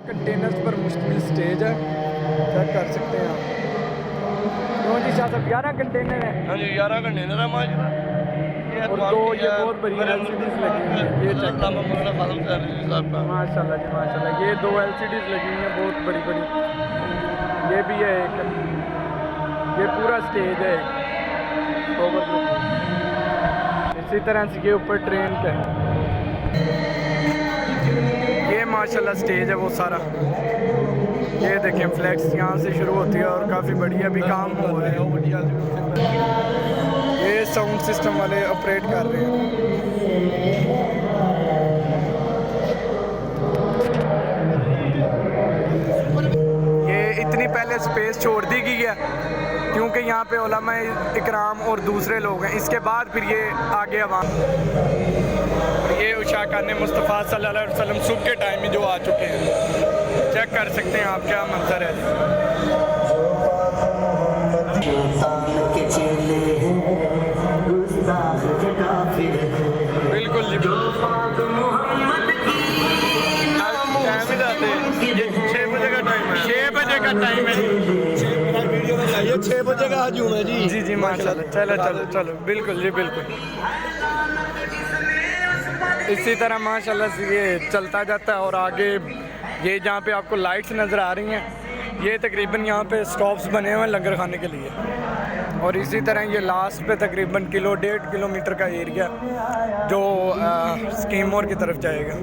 Containers पर मुश्तमिल stage है, चेक कर सकते हैं आप। क्यों जी शाह साहब 11 कंटेनर हैं? हाँ जी 11 कंटेनर है माशाल्लाह। और दो ये बहुत बड़ी LCDs लगी हुई हैं, ये चेक माशाल्लाह जी माशाल्लाह। ये 2 LCDs लगी हुई हैं बहुत बड़ी बड़ी। ये भी है एक, ये पूरा स्टेज है ओवर। इसी तरह से ये ऊपर ट्रेन का है, ये माशाल्लाह स्टेज है वो सारा। ये देखें फ्लैक्स यहाँ से शुरू होती है और काफ़ी बढ़िया भी काम हो रहे हैं। ये साउंड सिस्टम वाले ऑपरेट कर रहे हैं। ये इतनी पहले स्पेस छोड़ दी गई है क्योंकि यहाँ पे उलमा इकराम और दूसरे लोग हैं, इसके बाद फिर ये आगे आवाम। ये उशा खाने मुस्तफ़ा सल्लल्लाहु अलैहि वसल्लम सुबह के टाइम में जो आ चुके हैं, चेक कर सकते हैं आप क्या मंजर है। बिल्कुल जी ये 6 बजे का टाइम है, 6 बजे का टाइम है, 6 बजे का आज है जी। जी जी माशाल्लाह। चलो चलो चलो बिल्कुल जी बिल्कुल। इसी तरह माशाल्लाह से ये चलता जाता है और आगे ये जहाँ पे आपको लाइट्स नज़र आ रही हैं, ये तकरीबन यहाँ पे स्टॉप्स बने हुए हैं लंगर खाने के लिए। और इसी तरह ये लास्ट पे तकरीबन 1.5 किलोमीटर का एरिया जो स्कीम मोर की तरफ जाएगा।